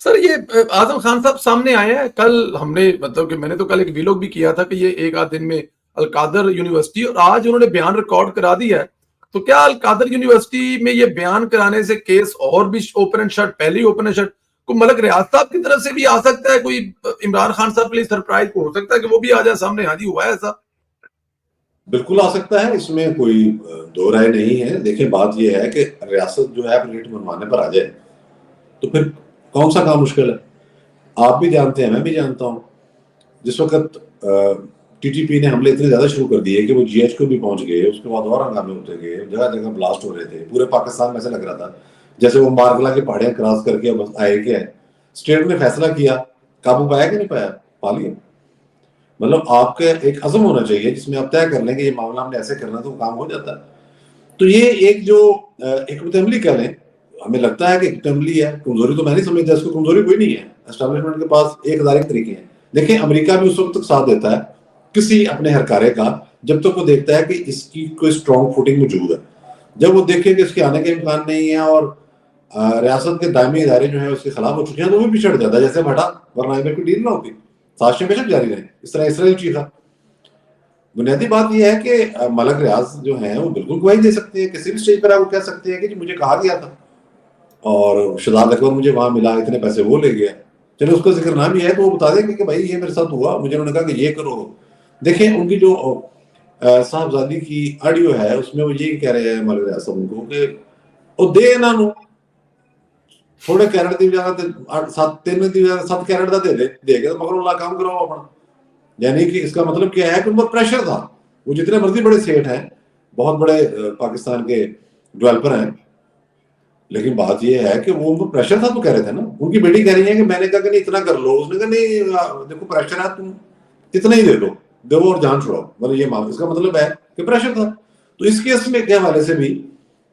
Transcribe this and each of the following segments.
سر یہ اعظم خان صاحب سامنے آئے ہیں کل، ہم نے مطلب کہ میں نے تو کل ایک ویلوگ بھی کیا تھا کہ یہ ایک آدھ دن میں القادر یونیورسٹی، اور آج انہوں نے بیان ریکارڈ کرا دیا ہے. تو کیا القادر یونیورسٹی میں یہ بیان کرانے سے کیس اور بھی اوپن اینڈ شٹ، پہلے ہی اوپن اینڈ شٹ، کو ملک ریاض صاحب کی طرف سے بھی آ سکتا ہے کوئی عمران خان صاحب کے لیے سرپرائز ہو سکتا ہے کہ وہ بھی آ جائے سامنے، ہاں جی ہوا ہے ایسا؟ بالکل آ سکتا ہے، اس میں کوئی دو رائے نہیں ہے. دیکھیں بات یہ ہے کہ ریاست جو ہے ریٹ بنوانے پر آ جائے تو پھر کون سا کام مشکل ہے؟ آپ بھی جانتے ہیں، میں بھی جانتا ہوں، جس وقت ٹی ٹی پی نے حملے اتنے زیادہ شروع کر دیے کہ وہ جی ایچ کو بھی پہنچ گئے، اس کے بعد اور ہنگامے ہوتے گئے، جگہ جگہ بلاسٹ ہو رہے تھے، پورے پاکستان میں ایسے لگ رہا تھا جیسے وہ مارگلا کی پہاڑیاں کراس کر کے آئے کہ ہے. اسٹیٹ نے فیصلہ کیا، قابو پایا کہ نہیں پایا؟ پا لیا. مطلب آپ کا ایک عزم ہونا چاہیے جس میں آپ طے کر لیں کہ یہ معاملہ ہم نے ایسے کرنا تو کام ہو جاتا ہے. تو یہ ایک جو حکمت عملی کہہ لیں، ہمیں لگتا ہے کہ حکمت عملی ہے، کمزوری تو میں نہیں سمجھتا، اس کو کمزوری کوئی نہیں ہے. اسٹیبلشمنٹ کے پاس 1000 طریقے ہیں. دیکھیں امریکہ بھی اس وقت تک ساتھ دیتا ہے کسی اپنے ہرکارے کا جب تک وہ دیکھتا ہے کہ اس کی کوئی اسٹرانگ فوٹنگ موجود ہے. جب وہ دیکھے کہ اس کے آنے کے امکان نہیں ہے اور ریاست کے دائمی ادارے جو ہیں اس کے خلاف ہو چکے ہیں تو وہ بھی پچھڑ جاتا ہے، جیسے بھٹا ورنہ میں کوئی ڈیل نہ ہوتی، سازشیں بے شک جاری رہیں. اس طرح اسرائیل چیخا. بنیادی بات یہ ہے کہ ملک ریاض جو ہیں وہ بالکل گواہی دے سکتے ہیں، کسی بھی اسٹیج پر وہ کہہ سکتے ہیں کہ جی مجھے کہا گیا تھا اور شہزاد اکبر مجھے وہاں ملا، اتنے پیسے وہ لے گیا. چلو اس کا ذکر نہ بھی ہے تو وہ بتا دیں گے کہ بھائی یہ میرے ساتھ ہوا، مجھے انہوں نے کہا کہ یہ کرو. دیکھیں ان کی جو صاحبزادی کی آڈیو ہے اس میں وہ یہ کہہ رہے ہیں ملک ریاض صاحب ان کو کہ وہ دے انہوں نے تھوڑے کیرٹ دی جانا 7 کیرٹ دا دے گا مگر اللہ کام کراؤ اپنا. یعنی کہ اس کا مطلب کیا ہے کہ ان پر پریشر تھا. وہ جتنے مرضی بڑے سیٹ ہیں، بہت بڑے پاکستان کے ڈیولپر ہیں، لیکن بات یہ ہے کہ وہ ان کو پریشر تھا تو کہہ رہے تھے نا. ان کی بیٹی کہہ رہی ہے کہ میں نے کہا کہ نہیں اتنا کر لو، اس نے کہا نہیں دیکھو پریشر ہے، تم اتنا ہی دے اور جان چھوڑاؤ. مطلب یہ اس کا مطلب ہے کہ پریشر تھا. تو اس کیس میں کے حوالے سے بھی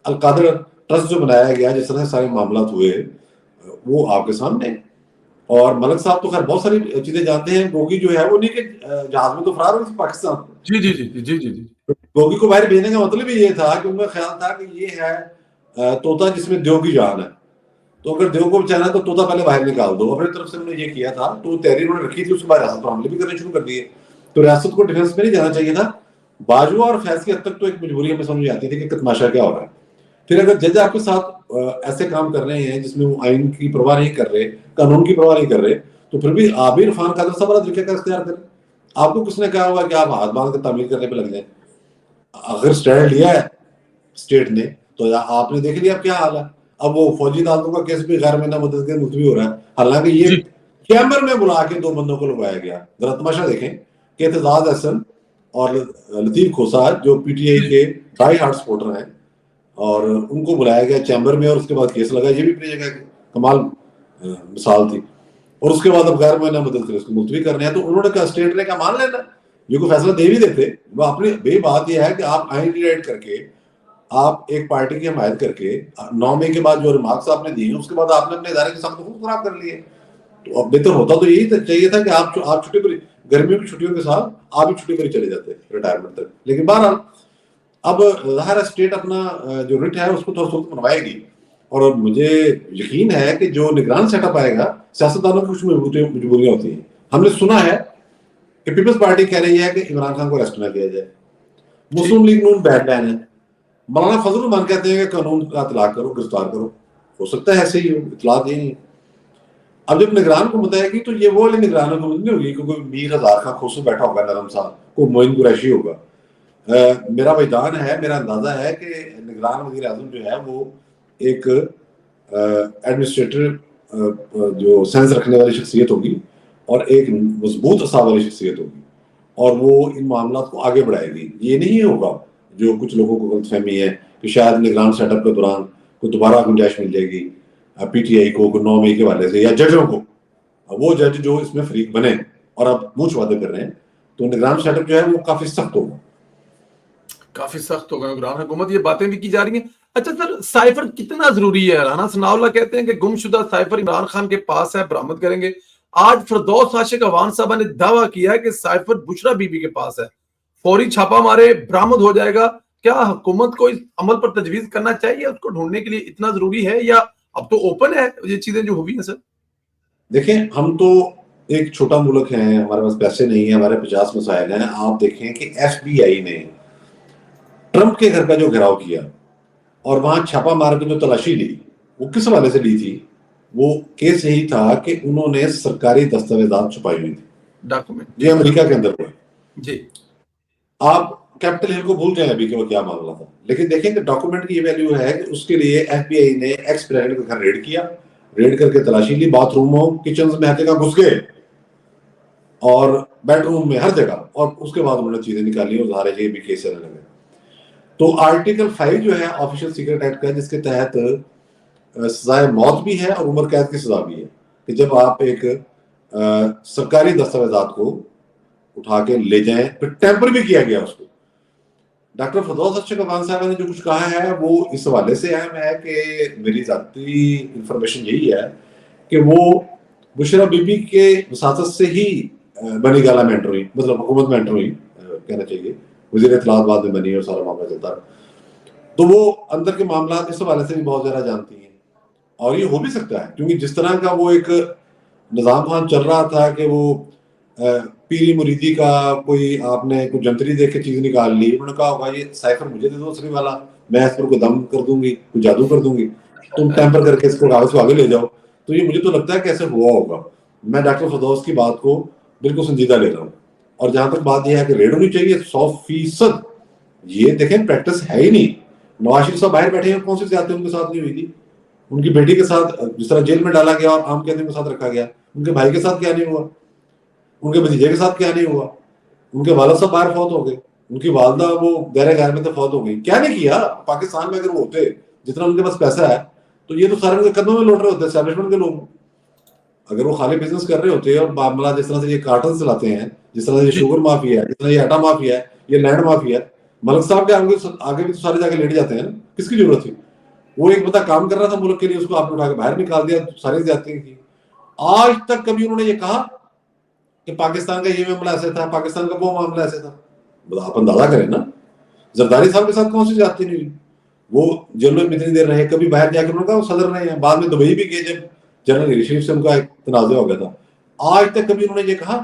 القادر ٹرسٹ جو بنایا گیا، جس طرح سارے معاملات ہوئے وہ آپ کے سامنے. اور ملک صاحب تو خیر بہت ساری چیزیں جانتے ہیں. گوگی جو ہے وہ نہیں کہ جہاز میں تو فرار ہوئی تھی پاکستان. جی جی جی جی جی جی. گوگی کو باہر بھیجنے کا مطلب ہی یہ تھا کہ ان کا خیال تھا کہ یہ ہے طوطا جس میں دیو کی جان ہے، تو اگر دیو کو بچانا ہے تو طوطا پہلے باہر نکال دو. اپنی طرف سے انہوں نے یہ کیا تھا. تو تحریر انہوں نے رکھی تھی، اس کے بعد ریاست پر حملے بھی کرنے شروع کر دیے. تو ریاست کو ڈیفینس میں نہیں جانا چاہیے تھا. باجوہ اور فیض کی حد تک تو ایک مجبوری ہمیں سمجھ آتی تھی کہ تماشا کیا ہو رہا ہے. پھر اگر جج آپ کے ساتھ ایسے کام کر رہے ہیں جس میں وہ آئین کی پرواہ نہیں کر رہے، قانون کی پرواہ نہیں کر رہے، تو پھر بھی آپ بھی عرفان قادر صاحب والا طریقہ کا اختیار کریں. آپ کو کس نے کہا ہوا کہ آپ ہاتھ باندھ کے تعمیر کرنے پہ لگ جائیں؟ اگر سٹینڈ لیا ہے اسٹیٹ نے تو آپ نے دیکھ لیا اب کیا حال ہے. اب وہ فوجی عدالتوں کا کیس بھی غیر معنی مدت کے ملتوی ہو رہا ہے، حالانکہ یہ چیمبر میں بلا کے 2 بندوں کو لگوایا گیا. ذرا تماشا دیکھیں کہ اعتزاز احسن اور لطیف کھوسا جو پی ٹی آئی کے ڈائی ہارڈ سپورٹر ہیں، اور ان کو بلایا گیا چیمبر میں اور اس کے بعد کیس لگا. یہ بھی اپنی جگہ کمال مثال تھی. اور اس کے بعد اب غیر معنی مدت کے اس کو ملتوی کرنے ہیں. تو انہوں نے کہا اسٹیٹ نے کہا مان لینا، یہ کوئی فیصلہ دے بھی دیتے. وہ اپنی بے بات یہ ہے کہ آپ آئین ریڈ کر کے، آپ ایک پارٹی کی حمایت کر کے 9 مئی کے بعد جو ریمارکس آپ نے دیے اس کے بعد آپ نے اپنے ادارے کے ساتھ خود خراب کر لیے. تو اب بہتر ہوتا تو یہی چاہیے تھا کہ آپ چھٹی پر، گرمیوں کی چھٹیوں کے ساتھ آپ بھی چھٹی پر چلے جاتے ریٹائرمنٹ تک. لیکن بہرحال اب ظاہر ہے اسٹیٹ اپنا جو رٹ ہے اس کو تو سخت منوائے گی. اور مجھے یقین ہے کہ جو نگران سیٹ اپ آئے گا، سیاستدانوں کی کچھ مجبوریاں ہوتی ہیں. ہم نے سنا ہے کہ پیپلز پارٹی کہہ رہی ہے کہ عمران خان کو اریسٹ نہ کیا جائے. مسلم لیگ نون بیڈ مین ہے. مولانا فضل الرحمان کہتے ہیں کہ قانون کا اطلاق کرو، گرفتار کرو. ہو سکتا ہے ایسے ہی ہو، اطلاع دیں. اب جب نگران کو بتائے گی تو یہ وہ والی نگران کو نہیں ہوگی کہ کوئی میر ہزار خان خسرو بیٹھا ہوگا نرم سا، کوئی معین قریشی ہوگا. میرا وجدان ہے، میرا اندازہ ہے کہ نگران وزیر اعظم جو ہے وہ ایک ایڈمنسٹریٹر جو سینس رکھنے والی شخصیت ہوگی اور ایک مضبوط اعصاب والی شخصیت ہوگی، اور وہ ان معاملات کو آگے بڑھائے گی. یہ نہیں ہوگا جو کچھ لوگوں کو غلط فہمی ہے کہ شاید نگران سیٹ اپ کے دوران کوئی دوبارہ گنجائش مل جائے گی پی ٹی آئی کو 9 مئی کے والے سے یا ججوں کو. وہ جج جو اس میں فریق بنے اور اب منہ وعدے کر رہے ہیں، تو نگران سیٹ اپ جو ہے وہ کافی سخت ہوگا. کافی سخت ہوگا نگران حکومت. یہ باتیں بھی کی جا رہی ہیں. اچھا سر، سائفر کتنا ضروری ہے؟ رانا ثناء اللہ کہتے ہیں کہ گم شدہ سائفر عمران خان کے پاس ہے، برآمد کریں گے. آج فردوس عاشق عوان صاحبہ نے دعویٰ کیا ہے کہ سائفر بشرا بی بی کے پاس ہے، فوری چھاپا مارے برآمد ہو جائے گا. کیا حکومت کو اس عمل پر تجویز کرنا چاہیے؟ اس کو ڈھونڈنے کے لیے اتنا ضروری ہے یا اب تو اوپن ہے یہ چیزیں جو ہوئی ہیں سر؟ دیکھیں ہم تو ایک چھوٹا ملک ہیں, ہمارے پاس پیسے نہیں ہیں, ہمارے 50 مسائل ہیں. آپ دیکھیں کہ ایف بی آئی نے ٹرمپ کے گھر کا جو گھیراؤ کیا اور وہاں چھاپا مار کے جو تلاشی لی, وہ کس حوالے سے لی تھی؟ وہ کیس یہی تھا کہ انہوں نے سرکاری دستاویزات چھپائی ہوئی تھی. ڈاکومنٹ. یہ امریکہ کے اندر ہوا. جی. آپ کیپٹل ہل کو بھول جائیں ابھی کہ وہ کیا معاملہ تھا, لیکن دیکھیں کہ ڈاکومنٹ کی یہ ویلیو ہے کہ اس کے لیے ایف بی آئی نے ایکس پریزیڈنٹ کا گھر ریڈ کیا, ریڈ کر کے تلاشی لی, باتھ روموں کچنز میں ہر جگہ گھس گئے اور بیڈ روم میں ہر جگہ, اور اس کے بعد انہوں نے چیزیں نکالی اور ظاہر ہے یہ بھی کیس چلنے لگے. تو آرٹیکل 5 جو ہے آفیشل سیکرٹ ایکٹ کا, جس کے تحت سزائے موت بھی ہے اور عمر قید کی سزا بھی ہے, کہ جب آپ ایک سرکاری دستاویزات کو اٹھا کے لے جائیں, پھر ٹیمپر بھی کیا گیا اس کو. ڈاکٹر فردوس ارشد خان صاحب نے جو کچھ کہا ہے وہ اس حوالے سے اہم ہے کہ میری ذاتی انفارمیشن یہی ہے کہ وہ بشرا بی بی کے وساطت سے ہی بنی گالہ میں انٹر ہوئی, مطلب حکومت میں انٹر ہوئی کہنا چاہیے, وزیر اطلاعات بعد میں بنی اور سارا معاملہ چلتا ہے. تو وہ اندر کے معاملات اس حوالے سے بھی بہت زیادہ جانتی ہیں, اور یہ ہو بھی سکتا ہے کیونکہ جس طرح کا وہ ایک نظام وہاں چل رہا تھا کہ وہ پیری مریدی کا کوئی آپ نے کوئی جنتری دیکھ کے چیز نکال لی, انہوں نے کہا ہوگا یہ سائفر مجھے دے دو سری والا, میں اس پر کوئی دم کر دوں گی, کوئی جادو کر دوں گی, تم ٹیمپر کر کے اس کو کاغذ کو آگے لے جاؤ. تو یہ مجھے تو لگتا ہے کہ ایسے ہوا ہوگا. میں ڈاکٹر فردوس کی بات کو بالکل سنجیدہ لے رہا ہوں. اور جہاں تک بات یہ ہے کہ ریڈ ہونی چاہیے 100%, یہ دیکھیں پریکٹس ہے ہی نہیں. نواز شریف صاحب باہر بیٹھے ہیں, کون سی زیادتی ان کے ساتھ نہیں ہوئی تھی؟ ان کی بیٹی کے ساتھ جس طرح جیل میں ڈالا گیا اور عام قیدیوں کے ساتھ رکھا گیا, ان کے بھائی کے ساتھ کیا نہیں ہوا, ان کے بھتیجے کے ساتھ کیا نہیں ہوا, ان کے والد صاحب باہر فوت ہو گئے, ان کی والدہ وہ گہرے غیر میں فوت ہو گئی, کیا نہیں کیا؟ پاکستان میں اگر وہ ہوتے جتنا ان کے پاس پیسہ ہے تو یہ تو سارے ان کے قدموں میں لوٹ رہے ہوتے اسٹیبلشمنٹ کے لوگ. اگر وہ خالی بزنس کر رہے ہوتے اور معاملہ جس طرح سے یہ کارٹن چلاتے ہیں, جس طرح سے یہ شوگر مافیا ہے, جس طرح یہ آٹا مافیا ہے, یہ لینڈ مافیا ہے, ملک صاحب کے آگے بھی تو سارے جا کے لیٹ جاتے ہیں نا, کس کی ضرورت تھی؟ وہ ایک بندہ کام کر رہا تھا ملک کے لیے, اس کو آپ نے اٹھا کے باہر نکال دیا, ساری زیادتی کی. آج تک کبھی انہوں نے یہ کہا کہ پاکستان کا یہ معاملہ ایسے تھا, پاکستان کا وہ معاملہ ایسے تھا؟ آپ اندازہ کریں نا, زرداری صاحب کے ساتھ کون سی زیادتی نہیں ہوئی؟ وہ جیلوں میں اتنی دیر رہے, کبھی باہر جا کے انہوں نے کہا وہ صدر رہے ہیں, بعد میں دبئی بھی گئے جب جنرل علی شریف سے ان کا ایک تنازع ہو گیا تھا. آج تک کبھی انہوں نے یہ کہا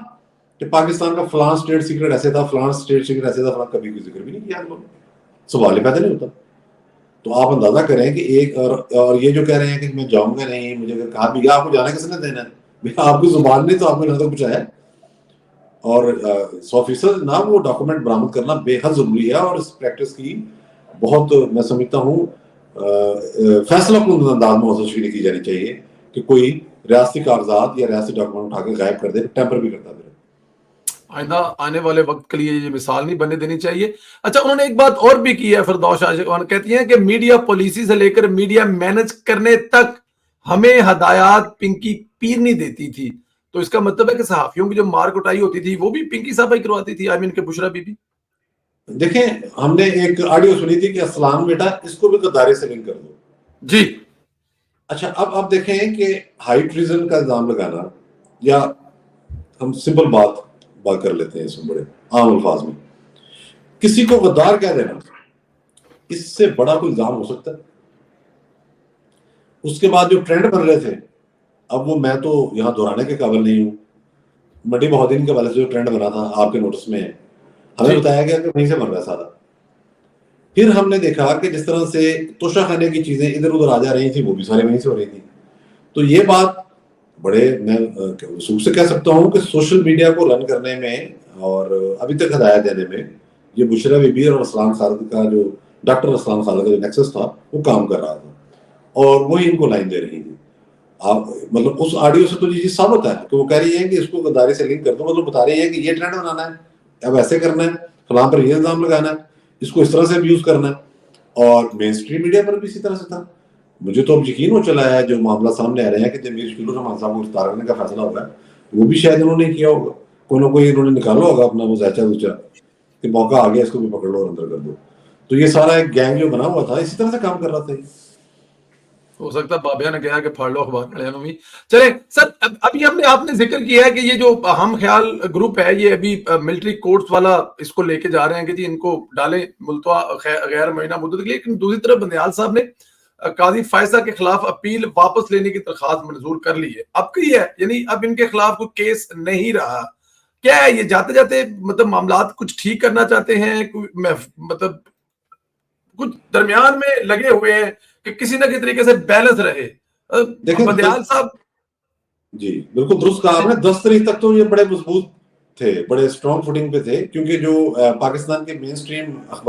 کہ پاکستان کا فلاں اسٹیٹ سیکرٹ ایسے تھا, فلاں اسٹیٹ سیکرٹ ایسے تھا, فلاں, کبھی کوئی ذکر بھی نہیں کیا, سوال ہی پیدا نہیں ہوتا. تو آپ اندازہ کریں کہ ایک اور یہ جو کہہ رہے ہیں کہ میں جاؤں گا نہیں, مجھے اگر کہا بھی گیا آپ کو جانا کس نے دینا ہے, آپ کی زبان نہیں تو آپ نے نہ تو پوچھا ہے. اور 100% نہ وہ ڈاکومنٹ برآمد کرنا بے حد ضروری ہے, اور اس پریکٹس کی بہت میں سمجھتا ہوں فیصلہ کن انداز میں تشکیل کی جانی چاہیے کہ کوئی ریاستی کاغذات یا ریاستی ڈاکومنٹ اٹھا کے غائب کر دے, ٹیمپر بھی کرتا پھر. آئندہ آنے والے وقت کے لیے یہ مثال نہیں بننے دینی چاہیے. اچھا, انہوں نے ایک بات اور بھی کی ہے فردوس عاشق خان, کہتی ہیں کہ میڈیا پالیسی سے لے کر میڈیا مینج کرنے تک ہمیں ہدایات پنکی پیر نہیں دیتی تھی. تو اس کا مطلب ہے کہ صحافیوں کی جو مار کٹائی ہوتی تھی وہ بھی پنکی صاحب ہی کرواتی تھی, آئی مین کہ بشرا بی بی. دیکھیں ہم نے ایک آڈیو سنی تھی کہ اسلام بیٹا اس کو بھی غداری سے لنک کر دو. جی. اچھا, اب دیکھیں کہ ہائی ٹریزن کا الزام لگانا, یا ہم سمپل بات کر لیتے ہیں اس میں بڑے عام الفاظ میں, کسی کو غدار کہہ دینا, اس سے بڑا کوئی الزام ہو سکتا ہے؟ اس کے بعد جو ٹرینڈ بن رہے تھے, اب وہ میں تو یہاں دہرانے کے قابل نہیں ہوں, مڈی بہودین کے والے سے جو ٹرینڈ بنا تھا آپ کے نوٹس میں ہے, ہمیں بتایا گیا کہ وہیں سے بن رہا ہے سارا. پھر ہم نے دیکھا کہ جس طرح سے توشہ خانے کی چیزیں ادھر ادھر آ جا رہی تھیں, وہ بھی سارے وہیں سے ہو رہی تھی. تو یہ بات بڑے میں وثوق سے کہہ سکتا ہوں کہ سوشل میڈیا کو رن کرنے میں اور ابھی تک ہدایت دینے میں یہ بشرا بی بی اور اسلام خالد کا جو ڈاکٹر اسلام خالد کا جو نیکسس تھا وہ کام کر رہا تھا, اور وہی ان کو لائن دے رہی تھی. آپ مطلب اس آڈیو سے تو یہ چیز ثابت ہے کہ وہ کہہ رہی ہے کہ اس کو غداری سے لنک کر دو, مطلب بتا رہی ہے کہ یہ ٹرینڈ بنانا ہے, اب ایسے کرنا ہے, فلاں پر یہ الزام لگانا ہے, اس کو اس طرح سے بھی یوز کرنا ہے. اور مین اسٹریم میڈیا پر بھی اسی طرح سے تھا. مجھے تو اب یقین ہو چلا ہے جو معاملہ سامنے آ رہے ہیں کہ جب میر شکیل الرحمان صاحب کو گرفتار کرنے کا فیصلہ ہوگا, وہ بھی شاید انہوں نے کیا ہوگا, کوئی نہ کوئی انہوں نے نکالا ہوگا اپنا وہ زیچہ دوچہ کہ موقع آ گیا اس کو بھی پکڑ لو اور اندر کر دو. تو یہ سارا ایک گینگ جو بنا ہوا تھا اسی طرح سے کام کر رہا تھا. ہو سکتا ہے بابیا نے کہا کہ پھاڑ لو اخبار میں. چلیں سر, ابھی آپ نے ذکر کیا ہے کہ یہ جو ہم خیال گروپ ہے یہ ابھی ملٹری کورٹس والا اس کو لے کے جا رہے ہیں کہ جی ان کو ڈالیں ملتوا غیر معینہ مدت کے لیے. لیکن دوسری طرف بندیال صاحب نے قاضی فائزہ کے خلاف اپیل واپس لینے کی درخواست منظور کر لی ہے. اب کی ہے یعنی اب ان کے خلاف کوئی کیس نہیں رہا. کیا ہے یہ جاتے جاتے مطلب معاملات کچھ ٹھیک کرنا چاہتے ہیں, مطلب کچھ درمیان میں لگے ہوئے ہیں کہ کسی نہ کسی طریقے سے بیلنس رہے؟ بدیال صاحب جی بالکل درست کہا آپ نے. 10 تاریخ تک تو یہ بڑے مضبوط تھے, بڑے اسٹرانگ فوٹنگ پہ تھے, کیونکہ جو پاکستان کے مین سٹریم اخبار